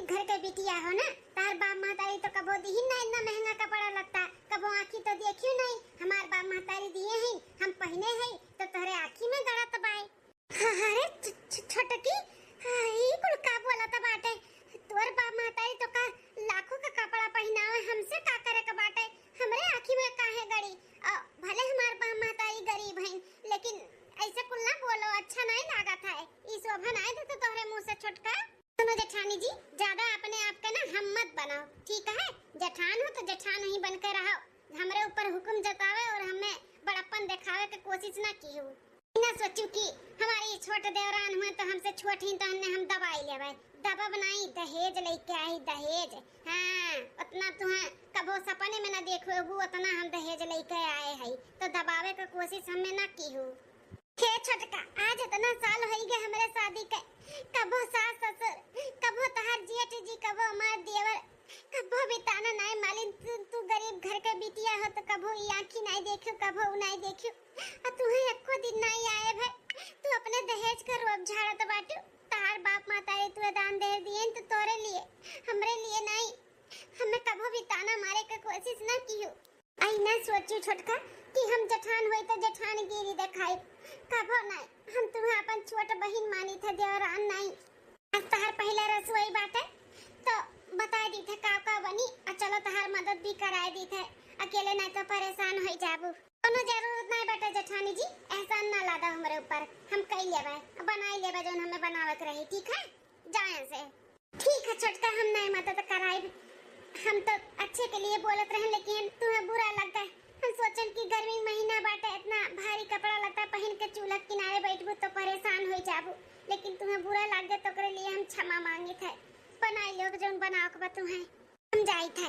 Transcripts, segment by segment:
गरीब घर के बिटिया हो ना, तार बाप महतारी तो कबो दी ना इतना महंगा कपड़ा लगता, कबो आँखी तो देखियो नहीं, हमार बाप महतारी दिए हैं, हम पहने हैं तो तोहरे आँखी में गड़ा तबाए। अरे छोटकी, ई कुल का बोला त बाटे, तोर बाप महतारी तो का लाखों का कपड़ा पहनावे, हमसे का करे का बाटे, हमरे आँखी में काहे गड़ी। भले हमार बाप महतारी गरीब हैं, लेकिन ऐसे कुल ना बोलो, अच्छा नहीं लागत है। ई शोभा नहीं देते तोहरे मुंह से छोटका। सुनो जेठानी जी, ज्यादा अपने आप का ना हम मत बनाओ, ठीक है? जेठान हो तो जेठान ही बनकर रहो, हमरे ऊपर हुक्म जतावे और हमें बड़प्पन दिखावे की कोशिश ना की हो। ना सोचू कि हमारी छोटे देवरान हुए तो हमसे छोटी तो हम दवाई लेवे, दबा बनाई दहेज लेके आई, दहेज। हाँ, उतना तुम्हें कबो सपने में ना देखो उतना हम दहेज लेके आए हैं, तो दबावे की कोशिश हमें ना की हो। हे छोटका, आज इतना साल हो गए हमारे शादी के, कबो सास ससुर, कबो तहार जेठ जी, कबो हमार देवर, कबो भी ताना नहीं मालिन, तू गरीब घर के बिटिया हो तो कबो ई आँखी नहीं देखियो, कबो नहीं देखियो, और तुम्हें एको दिन नहीं आए भाई। तू अपने दहेज का रोब झाड़त बाटू, तार बाप मातारी तू दान दे दिए तो तोरे लिए, हमरे लिए नहीं। हमें कबो भी ताना मारे की कोशिश ना कियो। आई ना सोचू छोटका कि हम जेठान हुई तो जेठान गिरी दिखाई, कबो नहीं। हम तुम्हें अपन छोट बहन मानी थे, देवरान नहीं। आज तहार पहला रसोई बाटे तो बता दी थे का बनी, और चलो तहार मदद भी कराए दी थे, अकेले नहीं तो परेशान हो जाबू। कोनो जरूरत नहीं बेटा जेठानी जी, एहसान ना लादा हमरे ऊपर, हम कई लेबे, बनाई लेबे जोन हमें बनावत रही, ठीक है? जाए से ठीक है छोटका, हम नहीं मदद कराई, हम तो अच्छे के लिए बोलत रहे, लेकिन तुम्हें बुरा लगता है। हम सोचन कि गर्मी महीना बाटे, इतना भारी कपड़ा लगता पहन के चूल्हा किनारे बैठबू तो परेशान हो जाबू, लेकिन तुम्हें बुरा लग गया तो करे लिए हम क्षमा मांगे थे। बनाई लोग जोन बनाओ के तुम्हें हम जाई थे।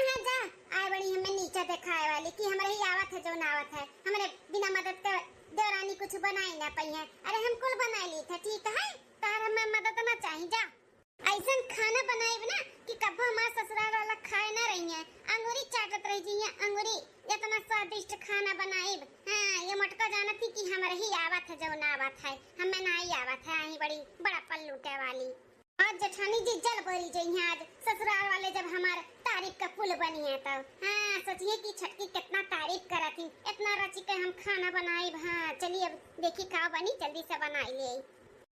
हां जा, आए बड़ी हमें नीचे दिखाए वाली कि हमरे ही आवत है जोन आवत है, हमरे बिना मदद के देवरानी कुछ बनाई ना पई है। अरे हम कुल बनाई ली थे, ठीक है? तार हमें मदद ना चाहिए। जा ऐसा खाना बनाएब ना कि कभी हमारे ससुराल वाला खाए ना रही है, अंगूरी चाटत रह जी, अंगूरी इतना स्वादिष्ट खाना बनाएब। हाँ, ये मटका जाना थी कि हमारे ही आवत है जो ना आवत है, हमें ना ही आवत है, आई बड़ी बड़ा पल्लूटे वाली। आज जेठानी जी जल बोली जी, आज ससुराल वाले जब हमारे तारीफ का पुल बनी है तो हाँ, सोचिए कि छटकी कितना तारीफ करा थी, इतना रची के हम खाना बनाएब। हाँ चलिए अब देखी का बनी, जल्दी से बनाई ले।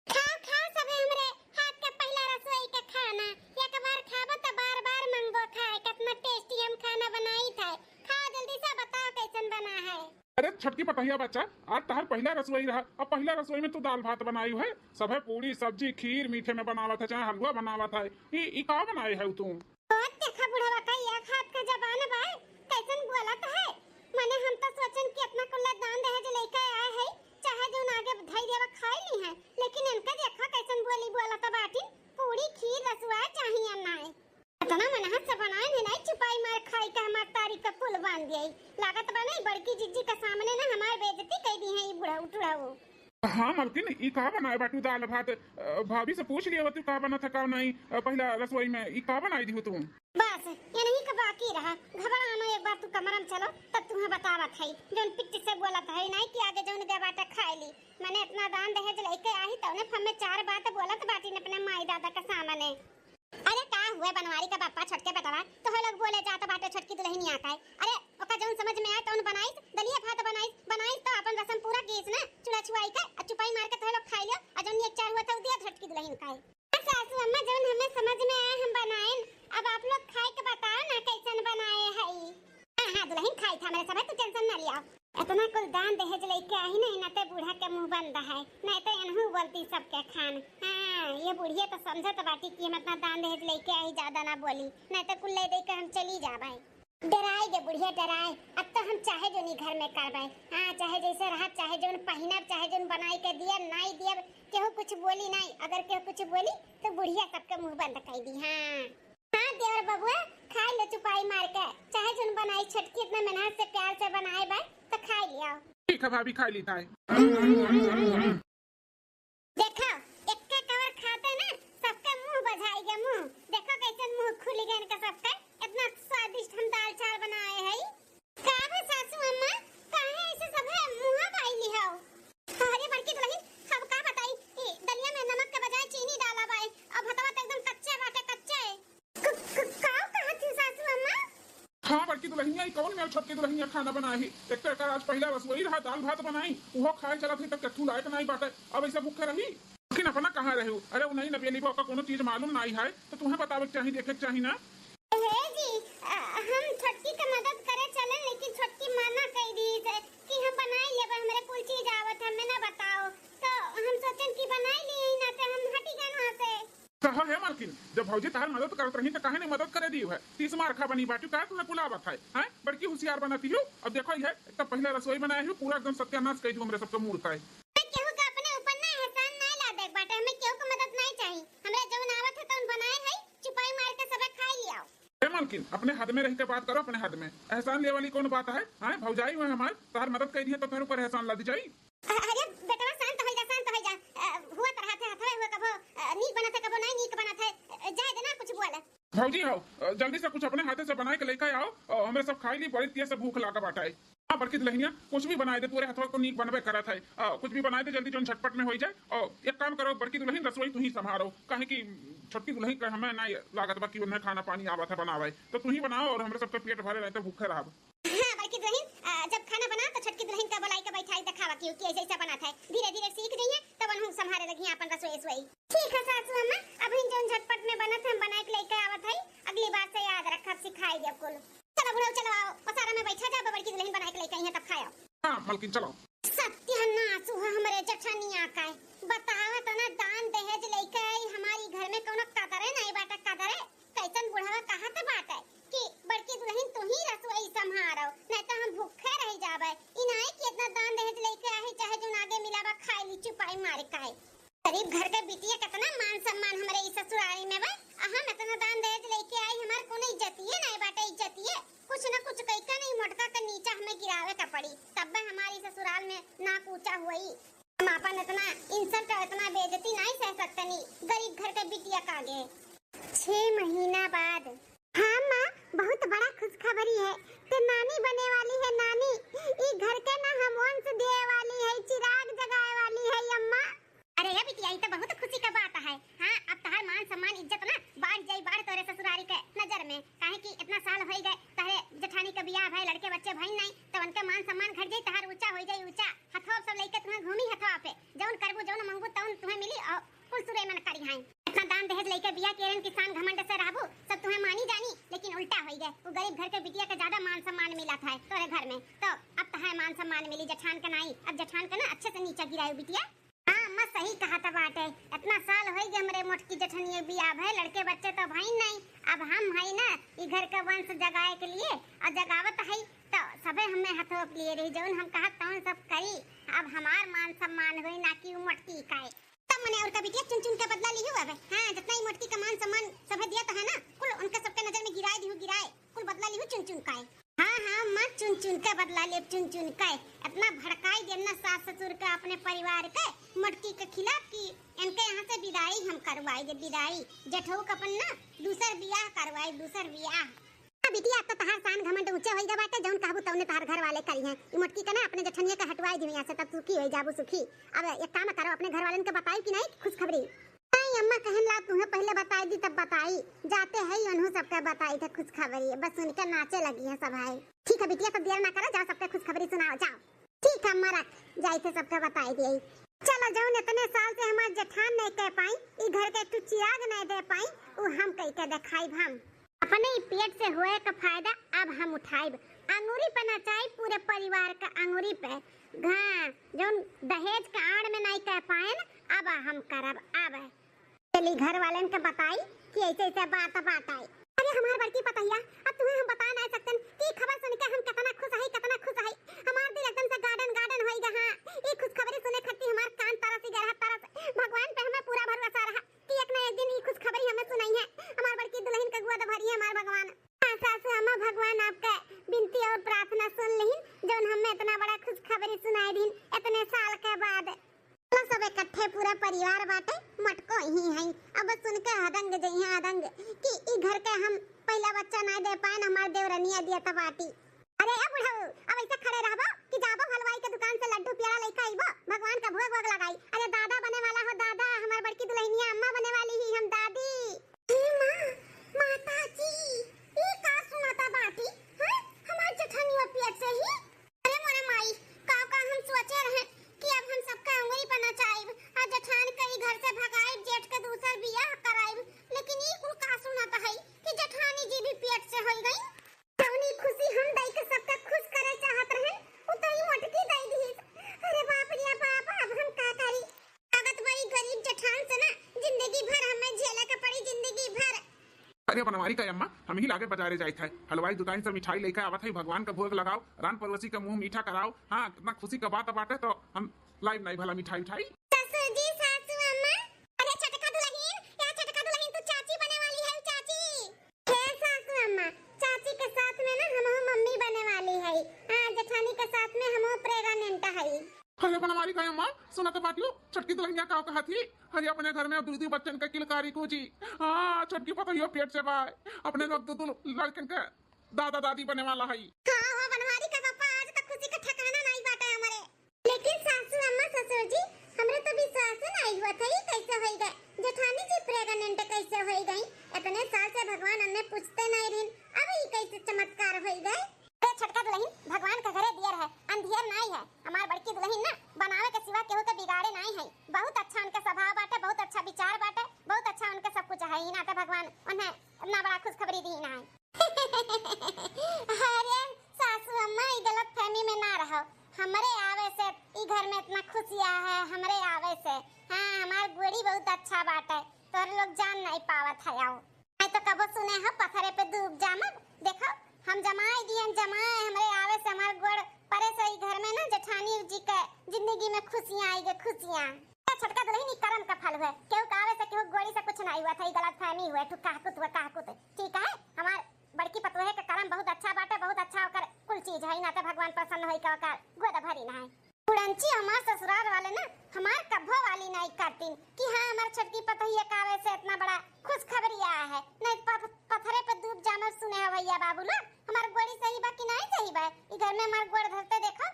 खाओ खाओ सबे हमरे हाथ का पहला रसोई का खाना, एक बार खाबो तो बार बार मंगबो खाए, कितना टेस्टी हम खाना बनाई थे। खाओ जल्दी से, बताओ कैसन बना है। अरे छटकी पतहिया बच्चा, आज तहार पहला रसोई रहा, अब पहला रसोई में तू दाल भात बनाई है, सब है पूरी सब्जी खीर मीठे में बनावा था, चाहे हलवा बनावा था, ई का बनाए है तू? बहुत देखा बुढ़वा का एक हाथ का जबान बा, कैसन बोलत है। माने हम तो सोचन कि इतना कुल्ला दान दहेज लेके आए है, चाहे जो आगे धई देवा खाए ली है, लेकिन इनका देखा कैसन बोली बोलत बाटी, पूरी खीर रसवा चाहिए ना। इतना मन हाथ से बनाए नहीं, छुपाई मार खाई का हमार तारीख का पुल बांध दिए, लागत बा बड़की जिज्जी के सामने ना हमार बेइज्जती कर दी है ये बुढ़ा उठड़ा वो। हाँ मलकिन, ई का बनाए बाटू दाल भात? भाभी से पूछ लिया तू का बना था का नहीं, पहला रसोई में ई का बनाई दी हो तू? बस ये नहीं का बाकी रहा, घबराना एक बार तू कमरा में चलो तब तुम्हें बतावत है, जोन पिट्टी से बोलत है नहीं कि आगे जोन के बाटा खाए ली। मैंने इतना दान दहेज लेके आई तो ने हमें चार बात बोलत बाटी ने अपने माई दादा के सामने। अरे का हुए बनवारी का बापा छटके बेटवा, तो हम लोग बोले जात बाटे छटकी दुल्हन आता है। अरे ओका जोन समझ में आए तो बनाई, दलिया भात बनाई तो अपन रसम पूरा कीस ना, चुड़ा छुआई के और चुपाई मार के तो लोग खाई लो, और जोन एक चार हुआ तो दिया छटकी दुल्हन का है। सासू अम्मा जोन हमें समझ में आए हम बनाए, अब आप लोग खाए के बताओ ना कैसन बनाए है। हां दुल्हन खाई था मेरे सब, तू टेंशन ना लिया। इतना कुल दान दहेज लेके आई नहीं ना तो बूढ़ा के मुंह बंद है, नहीं तो इनहू बोलती सबके खान। हाँ ये बुढ़िया तो समझत बाटी कि हम इतना दान दहेज लेके आई, ज्यादा ना बोली, नहीं तो कुल ले दे के हम चली जाबे। डराए गे बुढ़िया डराए, अब तो हम चाहे जो नहीं घर में करबे। हाँ चाहे जैसे रहा, चाहे जो पहिनब, चाहे जो बनाई के दिया नहीं दिया, केहू कुछ बोली नहीं, अगर केहू कुछ बोली तो बुढ़िया सबके मुंह बंद कर दी। हाँ देवर बबुआ खा लो चुपाई मार के, चाहे जोन बनाई छटकी इतना मेहनत से प्यार से बनाए बा तो खा लिया। ठीक है भाभी खा ली था। देखो एक के कवर खाते ना सबके मुंह बझाएगा, मुंह देखो कैसे मुंह खुल गए इनका सबका, इतना स्वादिष्ट हम दाल चावल बनाए हैं। का है सासू अम्मा, काहे ऐसे सब है मुंह बाईली हो? अरे बड़की दुल्हन हम का बताई, दलिया में नमक के बजाय चीनी डाला बाई, और भतवा तो एकदम कच्चे बाटे कच्चे। दुल्हनिया कौन मेरे छोटकी दुल्हनिया खाना बनाई। एक तो आज पहला रसोई रहा, दाल भात बनाई, वो खाए चला थी, तक कट्ठू लायक नहीं बाटे, अब ऐसा भूखे रही। लेकिन अपना कहाँ रहे? अरे वो नहीं नबेली बा का कोनो चीज मालूम नहीं है तो तुम्हें बतावे चाहिए, देखे चाहिए ना। जी हम छोटकी का मदद करे चले, लेकिन छोटकी मना कर दी है कि हम बनाई लेबे, हमरे कुल चीज आवत हमें ना बताओ, तो हम सोचन कि बनाई लिए ना, तो हम हटी गए वहां से। कहा है मालकिन, जब भौजी तार मदद करत रही तो काहे ने मदद करे दी है? 30 मार्खा बनी बाटू का तुम्हें बुलावत है, हैं? बड़की होशियार बनाती हो। अब देखो ये एक तो पहले रसोई बनाई हो, पूरा एकदम सत्यानाश कर दी हमरे सबके मूर्ख है। केहू का अपने ऊपर ना एहसान ना ला दे बाटे, हमें केहू को मदद नहीं चाहिए, हमरे जवन आवत है तवन बनाए है, चुपाई मार के सबे खा लियाओ। ए मालकिन, अपने हद में रह के बात करो, अपने हद में। एहसान ले वाली कौन बात है? हैं? भौजाई हुए हमार तार मदद कर दी है तो तेरे ऊपर एहसान ला दी जाई। अरे बेटा शांत हो जा, शांत हो जा। हुआ तरह थे हथवे हुआ, कबो नीक बना था, कबो नहीं नीक बना था, जाए देना कुछ बोले। भौजी आओ, जल्दी से कुछ अपने हाथे से बना के लेकर आओ, और हमें सब खाई ली, बड़ी तेज से भूख लागा बाटा है। हाँ बड़की दुल्हनिया कुछ भी बनाए दे, पूरे हाथों को नीक बनबे करा था, कुछ भी बनाए दे जल्दी जो झटपट में हो जाए। और एक काम करो बड़की दुल्हन, रसोई तू ही संभालो, काहे कि छोटकी दुल्हन का हमें ना लागत बाकी उन्हें खाना पानी आवा था बनावे, तो तू ही बनाओ और हमारे सबके पेट भरे रहते भूखे रहा। हाँ बड़की दुल्हन, जब खाना बना तो छोटकी दुल्हन का बुलाई के बैठाई दिखावा कि ऐसे ऐसे बना था, धीरे धीरे सीख जाइए तब हम संभाले लगी अपन रसोई सोई। ठीक है सासू अम्मा, अब इन जो झटपट में बना था हम बनाए के लेके आवत है, अगली बार से याद रखब, सिखाई देब कुल। चलो बुढ़ऊ चलो, आओ पसारा में बैठा जा, बड़की दुल्हन बनाए के लेके आई है तब खाओ। हाँ मालकिन चलो। सत्यानाश हुआ हमरे जठनिया का, बतावा तो ना दान दहेज लेके आई, हमारी घर में कोनो कदर नहीं बाटा, कदर कैसन बुढ़ावा कहा था बात है कि बड़की दुल्हन तू ही रसोई संभालो, नहीं तो हम भूखे रह जाबे। इनाए कि इतना दान दहेज लेके आई, चाहे जो आगे मिलावा खाई ली चुपाई मार के। गरीब घर के बिटिया कितना मान सम्मान हमारे इस ससुराली में बा, हम इतना दान दहेज लेके आई, हमार कोनो इज्जतिए नहीं बाटे, इज्जतिए कुछ न कुछ कइका नहीं, मोटका का नीचा हमें गिरावे का पड़ी, तब हमारी ससुराल में नाक ऊंचा हुई। हम अपन इतना इंसल्ट और इतना बेइज्जती नहीं सह सकते नी गरीब घर के बिटिया का आगे। 6 महीना बाद हाँ माँ, बहुत बड़ा खुशखबरी है, ते नानी बने वाली है, नानी ई घर के ना हम वंश दे वाली है, चिराग जगाए वाली है अम्मा। अरे ये बिटिया ये तो बहुत खुशी का बात है। हाँ अब तहार मान सम्मान इज्जत ना बढ़ जाई, बढ़ तोरे ससुरारी के नजर में, काहे कि इतना साल हो गए तहरे जेठानी के बियाह भाई, लड़के बच्चे भाई नहीं, तो उनके मान सम्मान घट जाई, तहार ऊंचा हो जाई, ऊंचा हथवा सब लेके तुम्हें घूमी हथवा पे, जौन करबो जौन मंगबो तौन तुम्हें मिली, और कुल सुरे मन करी हां। इतना दान दहेज लेके बियाह केरन किसान घमंड से रहबो, सब तुम्हें मानी जानी, लेकिन उल्टा हो गए, वो गरीब घर के बिटिया के ज्यादा मान सम्मान मिला था तोरे घर में, तो अब तहार मान सम्मान मिली, जेठान का नहीं, अब जेठान का ना अच्छे से नीचे गिरायो बिटिया। हाँ अम्मा सही कहा था बाटे, इतना साल हो गए हमरे मोटकी जेठनिया बियाह है, लड़के बच्चे तो भाई नहीं, अब हम है ना ई घर का वंश जगाए के लिए, और जगावत है तो सबे हमें हाथों लिए रही, जौन हम कहत तौन सब करी, अब हमार मान सम्मान होई, ना कि मोटकी का तब मने और का बिटिया चुन चुन के बदला ली हुआ है। हां जितना ही मोटकी का मान सम्मान सबे दिया तो है ना, कुल उनके सबके नजर में गिराए दी हूं, गिराए कुल बदला ली हूं चुन चुन का। हाँ मत चुन चुन के बदला ले, चुन चुन के इतना भड़काई देना सास ससुर का अपने परिवार के मोटकी के खिलाफ की इनके यहाँ से विदाई हम करवाई दे, विदाई जेठऊ का अपन ना दूसर बियाह करवाई, दूसर बियाह। बिटिया अब तो तहार शान घमंड ऊंचे होई जा बाटे, जौन कहबो तौने तहार घर वाले करी हैं, ई मोटकी का ना अपने जेठनिया का हटवाई दी यहां से, तब सुखी होई जाबो सुखी। अब एक काम करो, अपने घर वालन के बताई कि नहीं खुशखबरी? नहीं अम्मा कहन ला तुम्हें पहले बताई दी तब बताई, जाते है उन्हों सबका बताई थे खुशखबरी, बस उनके नाचे लगी है सब है। ठीक है बिटिया तो देर ना करो, जाओ सबके खुशखबरी सुनाओ जाओ। ठीक है अम्मा रख जाई थे सबका बताई दी। चलो जौन इतने साल से हमार जेठान नहीं कह पाई, ई घर के तू चिराग नहीं दे पाई, वो हम कह के दिखाई, हम अपने पेट से होए का फायदा अब हम उठाइब, अंगूरी पे नचाई पूरे परिवार का अंगूरी पे, हाँ जौन दहेज का आड़ में नहीं कह पाए न, अब हम करब, अब चली घर वालन के बताई कि ऐसे ऐसे बात आई। अरे हमार बड़की पतैया, अब तुम्हें हम बता नहीं सकते कि खबर सुन के हम कितना खुश है, कितना खुश है, हमार दिल एकदम से गार्डन गार्डन होई गा। हां ये खुशखबरी सुने खातिर हमार कान तरस गया है, तरस भगवान पे हमें पूरा भरोसा रहा कि एक ना एक दिन ये खुशखबरी हमें सुनाई है, हमार बड़की दुल्हन का गोद भरी है हमार भगवान। हां सासू अम्मा भगवान आपका बिनती और प्रार्थना सुन लेहिन, जौन हमें इतना बड़ा खुशखबरी सुनाई दिन इतने साल के बाद। सब इकट्ठे पूरा परिवार बाटे, मटको ही है, अब सुन के हदंग जइया हदंग कि ई घर के हम पहला बच्चा ना दे पाए, हमार देवरनिया दिया त बाटी। अरे ए बुढ़ऊ अब ऐसे खड़े रहबो कि जाबो हलवाई के दुकान से लड्डू पेड़ा लेके आइबो, भगवान का भोग वोग लगाई। अरे दादा बने वाला हो, दादा हमार बड़की दुल्हनिया अम्मा बने वाली ही हम दादी। मां माताजी ई का सुनाता बाटी? हां अरे बनवारी का अम्मा हम ही लागे बाजारे जाए थे हलवाई दुकान से मिठाई लेकर आवत है भगवान का भोग लगाओ रान पड़ोसी का मुंह मीठा कराओ। हाँ कितना खुशी का बात बाटे तो हम लाइव नहीं भला मिठाई उठाई। ससुर जी सासू अम्मा, अरे छटका दुल्हन, या छटका दुल्हन तू चाची बने वाली है चाची। हे सासू अम्मा, चाची के साथ में ना हम मम्मी बने वाली है। हां जेठानी के साथ में हम प्रेग्नेंट है। अरे बनवारी का अम्मा सुना तो बात लो छटकी दुल्हनिया का कहा थी अरे अपने घर में दूधी बच्चन का किलकारी कुची। हाँ छटकी पता ही पेट से बाय अपने लोग तो लड़कन का दादा दादी बने वाला है। हां बनवारी का पापा आज तक खुशी का ठिकाना नहीं बाटा हमारे। लेकिन सासू अम्मा ससुर जी हमरे तो विश्वास नहीं हुआ था ये कैसे हो गए जेठानी जी प्रेग्नेंट कैसे हो गई। इतने साल से भगवान हमने पूछते नहीं रहिन अब ये कैसे चमत्कार हो गए। अरे छटका दुल्हन भगवान का घरे दियर है अंधियर नहीं है। हमार बड़की दुल्हन ना बनावे के सिवा केहू के बिगाड़े नहीं है। बहुत अच्छा उनका स्वभाव बाटे बहुत अच्छा विचार बाटे बहुत अच्छा उनका सब कुछ है ही ना तो भगवान उन्हें इतना बड़ा खुशखबरी दी ना है। अरे सासू अम्मा ई गलत फहमी में ना रहो। हमरे आवे से ई घर में इतना खुशियां है हमरे आवे से। हां हमार गोड़ी बहुत अच्छा बाटे तो लोग जान नहीं पावत है। आओ नहीं तो कबो सुने हो पत्थरे पे डूब जामब। देखो हम जमाए दियन जमाए हमरे आवे से हमार गोड़ परे से ई घर में ना जेठानी जी के जिंदगी में खुशियां आई गे खुशियां। छटका दुल्हन कर्म का फल है केहू कावे से केहू गोड़ी से कुछ नहीं हुआ था। गलत फहमी हुए ठुका कुत ठीक है। हमार बड़की पतोहे का कर्म बहुत अच्छा बाटे बहुत अच्छा होकर कुल चीज है ना तो भगवान प्रसन्न होई का गोद भरी ना है। पुरंची हमार ससुराल वाले ना हमार कभो वाली नहीं करती कि हां हमार छटकी पतोहिया कावे से इतना बड़ा खुश खबरी आया है। नहीं पत्थरे पे डूब जाना सुने भैया बाबू ना हमार गोड़ी सही बा कि नहीं सही बा। ई घर में हमार गोड़ धरते देखो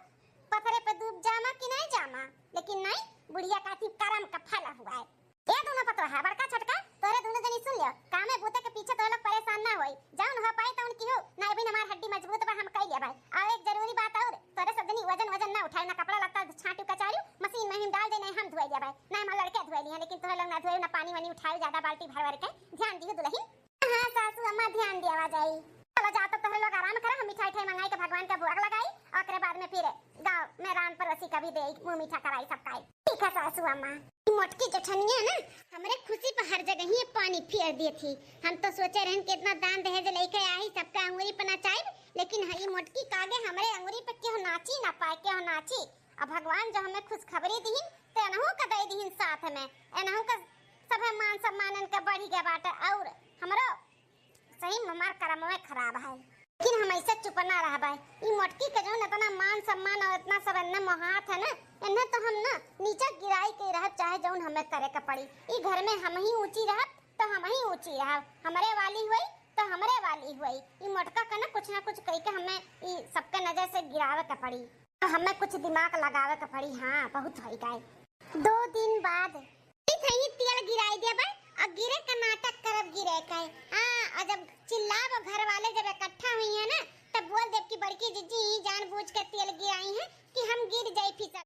पत्थरे पे डूब जामा कि नहीं जामा। लेकिन नहीं बुढ़िया काती कर्म का फल हुआ है। ये दोनों पतोहा बड़का छटका तोरे दोनों जनी सुन लियो कामे बूते के पीछे तोरे लोग परेशान ना होई जाउन हो पाई तउन कियो नहीं भी हमार हड्डी मजबूत बा हम कह लिया भाई। और एक जरूरी बात और तोरे सब जनी वजन ना उठाए ना कपड़ा लत्ता छाटू कचाड़ू मशीन में हम डाल दे नहीं हम धोए लिया भाई ना हम लड़के धोए लिए लेकिन तोरे लोग ना धोए ना पानी वानी उठाए ज्यादा बाल्टी भर भर के ध्यान दियो दुल्हन। हां सासू अम्मा ध्यान दिया जाई। चलो जा तो तोरे लोग आराम करो हम मिठाई मंगाई के भगवान का भोग लगाई और के बाद में फिर गांव में रान पड़ोसी का भी दे मुंह मीठा कराई सबका। ठीक है सासू अम्मा। मोटकी जेठनिया ना हमरे खुशी पर हर जगह ही पानी फेर दी थी। हम तो सोचे रहन कितना दान दहेज लेके आई सबका अंगूरी पर नचाई लेकिन हई मोटकी कागे हमरे अंगूरी पे क्यों नाची ना पाए क्यों नाची। अब भगवान जो हमें खुशखबरी दी तो एनहु का दे दी साथ में एनहु का सब मान सम्मान का बढ़ी गया बाटे और हमरो सही हमार कर्म में खराब है। लेकिन हम ऐसे चुप ना रह भाई ई मोटकी के जो इतना मान सम्मान और इतना सब अन्य मोहात है ना इन्हें तो हम ना नीचे गिराई के रह चाहे जौन हमें करे का पड़ी। ई घर में हम ही ऊंची रह तो हम ही ऊंची रह हमरे वाली हुई तो हमरे वाली हुई। ई मोटका का ना कुछ कह के हमें ई सबके नजर से गिरावे का पड़ी तो हमें कुछ दिमाग लगावे का पड़ी। हाँ बहुत होई गए 2 दिन बाद सही तेल गिराई दे भाई और गिरे का नाटक करब गिरे का। हां जब चिल्लाब घर वाले जब इकट्ठा हुई है ना तब बोल देव की बड़की जीजी जानबूझ के तेल गिराई है कि हम गिर जाए फिसल।